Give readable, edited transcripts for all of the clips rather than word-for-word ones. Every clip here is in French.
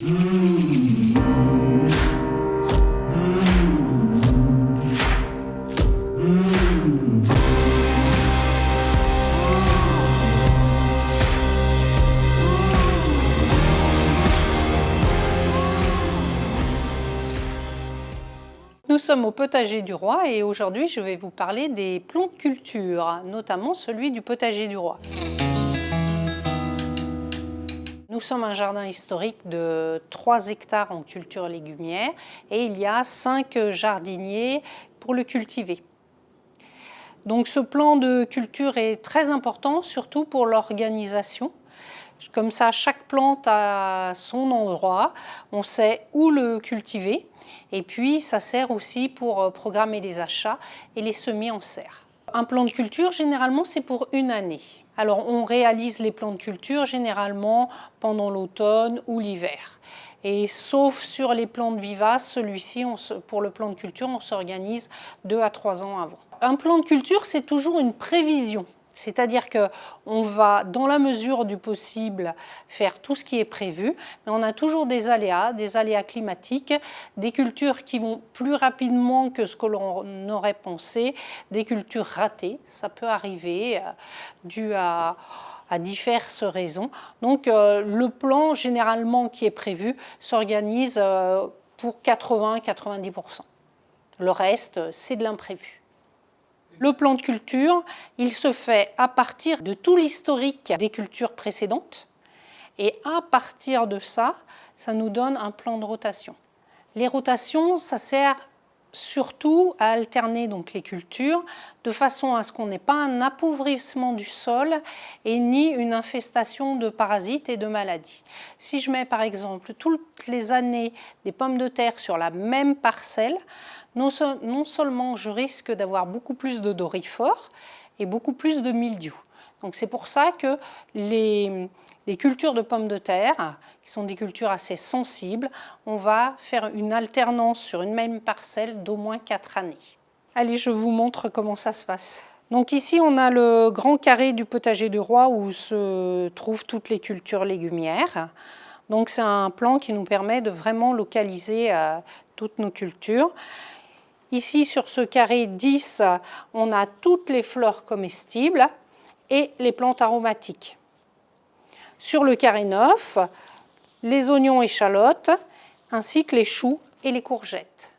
Nous sommes au potager du roi et aujourd'hui je vais vous parler des plants de culture, notamment celui du potager du roi. Nous sommes un jardin historique de 3 hectares en culture légumière et il y a 5 jardiniers pour le cultiver. Donc ce plan de culture est très important, surtout pour l'organisation. Comme ça, chaque plante a son endroit, on sait où le cultiver. Et puis, ça sert aussi pour programmer les achats et les semis en serre. Un plan de culture, généralement, c'est pour une année. Alors, on réalise les plans de culture généralement pendant l'automne ou l'hiver. Et sauf sur les plantes vivaces, celui-ci, pour le plan de culture, on s'organise 2 à 3 ans avant. Un plan de culture, c'est toujours une prévision. C'est-à-dire qu'on va, dans la mesure du possible, faire tout ce qui est prévu, mais on a toujours des aléas climatiques, des cultures qui vont plus rapidement que ce que l'on aurait pensé, des cultures ratées, ça peut arriver, dû à diverses raisons. Donc le plan généralement qui est prévu s'organise pour 80-90%. Le reste, c'est de l'imprévu. Le plan de culture, il se fait à partir de tout l'historique des cultures précédentes et à partir de ça, ça nous donne un plan de rotation. Les rotations, ça sert surtout à alterner donc les cultures de façon à ce qu'on n'ait pas un appauvrissement du sol et ni une infestation de parasites et de maladies. Si je mets par exemple toutes les années des pommes de terre sur la même parcelle, non seulement je risque d'avoir beaucoup plus de doryphores et beaucoup plus de mildiou. Donc c'est pour ça que les cultures de pommes de terre, qui sont des cultures assez sensibles, on va faire une alternance sur une même parcelle d'au moins 4 années. Allez, je vous montre comment ça se passe. Donc ici, on a le grand carré du potager du roi où se trouvent toutes les cultures légumières. Donc c'est un plan qui nous permet de vraiment localiser toutes nos cultures. Ici, sur ce carré 10, on a toutes les fleurs comestibles et les plantes aromatiques. Sur le carré 9, les oignons échalotes, ainsi que les choux et les courgettes.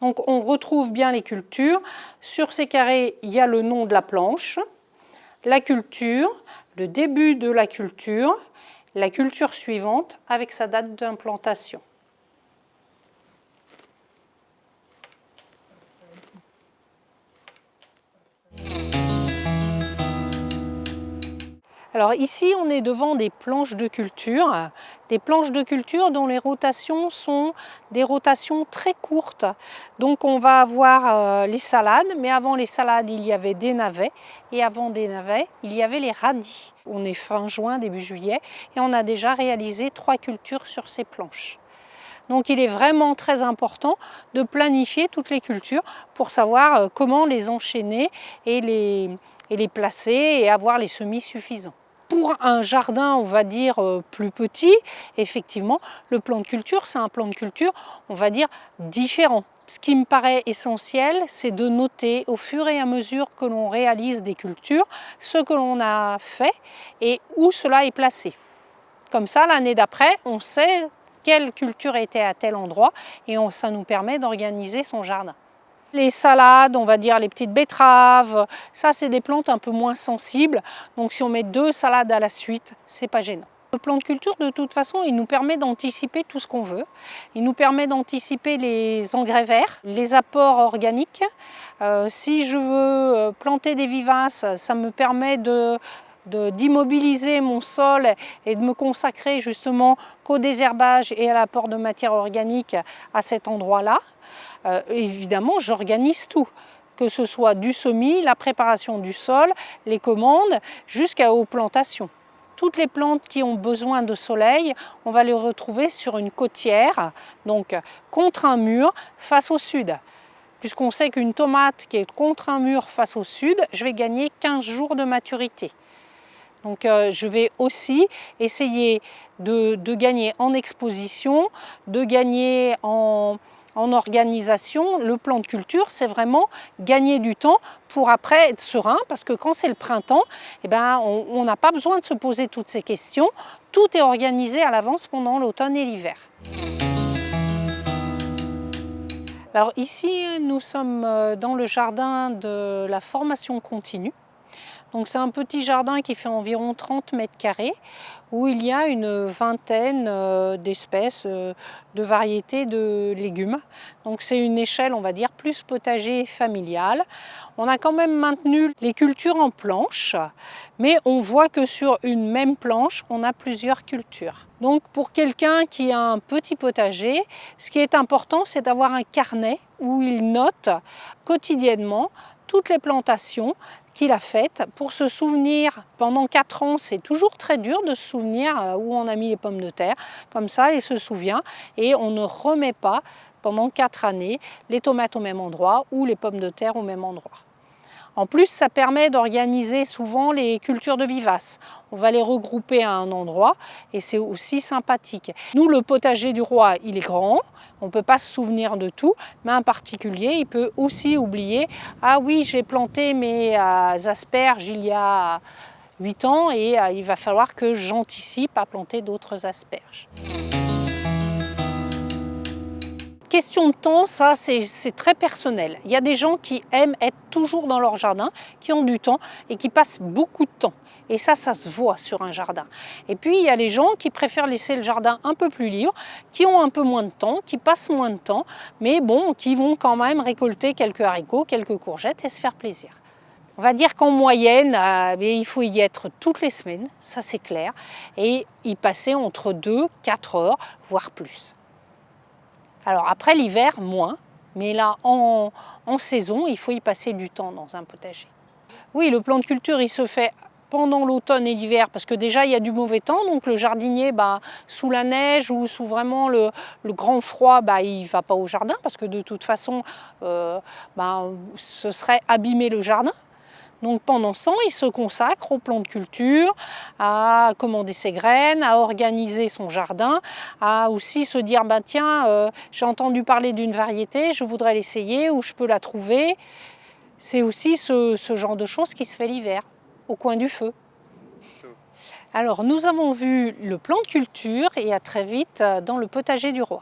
Donc on retrouve bien les cultures. Sur ces carrés, il y a le nom de la planche, la culture, le début de la culture suivante avec sa date d'implantation. Alors ici, on est devant des planches de culture dont les rotations sont des rotations très courtes. Donc on va avoir les salades, mais avant les salades, il y avait des navets, et avant des navets, il y avait les radis. On est fin juin, début juillet, et on a déjà réalisé 3 cultures sur ces planches. Donc il est vraiment très important de planifier toutes les cultures pour savoir comment les enchaîner et les placer et avoir les semis suffisants. Pour un jardin, on va dire, plus petit, effectivement, le plan de culture, c'est un plan de culture, on va dire, différent. Ce qui me paraît essentiel, c'est de noter au fur et à mesure que l'on réalise des cultures, ce que l'on a fait et où cela est placé. Comme ça, l'année d'après, on sait quelle culture était à tel endroit et ça nous permet d'organiser son jardin. Les salades, on va dire les petites betteraves, ça c'est des plantes un peu moins sensibles. Donc si on met 2 salades à la suite, c'est pas gênant. Le plan de culture, de toute façon, il nous permet d'anticiper tout ce qu'on veut. Il nous permet d'anticiper les engrais verts, les apports organiques. Si je veux planter des vivaces, ça me permet d'immobiliser mon sol et de me consacrer justement qu'au désherbage et à l'apport de matière organique à cet endroit-là. Évidemment, j'organise tout, que ce soit du semis, la préparation du sol, les commandes, jusqu'aux plantations. Toutes les plantes qui ont besoin de soleil, on va les retrouver sur une côtière, donc contre un mur, face au sud. Puisqu'on sait qu'une tomate qui est contre un mur face au sud, je vais gagner 15 jours de maturité. Donc je vais aussi essayer de gagner en exposition, de gagner en organisation. Le plan de culture, c'est vraiment gagner du temps pour après être serein, parce que quand c'est le printemps, eh ben, on n'a pas besoin de se poser toutes ces questions. Tout est organisé à l'avance pendant l'automne et l'hiver. Alors ici, nous sommes dans le jardin de la formation continue. Donc c'est un petit jardin qui fait environ 30 mètres carrés, où il y a une vingtaine d'espèces, de variétés de légumes. Donc c'est une échelle, on va dire, plus potager familiale. On a quand même maintenu les cultures en planche, mais on voit que sur une même planche, on a plusieurs cultures. Donc pour quelqu'un qui a un petit potager, ce qui est important, c'est d'avoir un carnet où il note quotidiennement toutes les plantations qu'il a faites pour se souvenir. Pendant 4 ans, c'est toujours très dur de se souvenir où on a mis les pommes de terre. Comme ça, il se souvient et on ne remet pas pendant 4 années les tomates au même endroit ou les pommes de terre au même endroit. En plus, ça permet d'organiser souvent les cultures de vivaces. On va les regrouper à un endroit et c'est aussi sympathique. Nous, le potager du roi, il est grand. On ne peut pas se souvenir de tout, mais un particulier, il peut aussi oublier « Ah oui, j'ai planté mes asperges il y a 8 ans et il va falloir que j'anticipe à planter d'autres asperges. » Question de temps, ça c'est très personnel. Il y a des gens qui aiment être toujours dans leur jardin, qui ont du temps et qui passent beaucoup de temps. Et ça se voit sur un jardin. Et puis il y a les gens qui préfèrent laisser le jardin un peu plus libre, qui ont un peu moins de temps, qui passent moins de temps, mais bon, qui vont quand même récolter quelques haricots, quelques courgettes et se faire plaisir. On va dire qu'en moyenne, il faut y être toutes les semaines, ça c'est clair, et y passer entre 2 et 4 heures, voire plus. Alors après l'hiver, moins, mais là en saison, il faut y passer du temps dans un potager. Oui, le plan de culture, il se fait pendant l'automne et l'hiver, parce que déjà il y a du mauvais temps, donc le jardinier, sous la neige ou sous vraiment le grand froid, il ne va pas au jardin, parce que de toute façon, ce serait abîmer le jardin. Donc pendant ce temps, il se consacre au plan de culture, à commander ses graines, à organiser son jardin, à aussi se dire tiens, j'ai entendu parler d'une variété, je voudrais l'essayer, où je peux la trouver. C'est aussi ce genre de choses qui se fait l'hiver, au coin du feu. Alors nous avons vu le plan de culture et à très vite dans le potager du roi.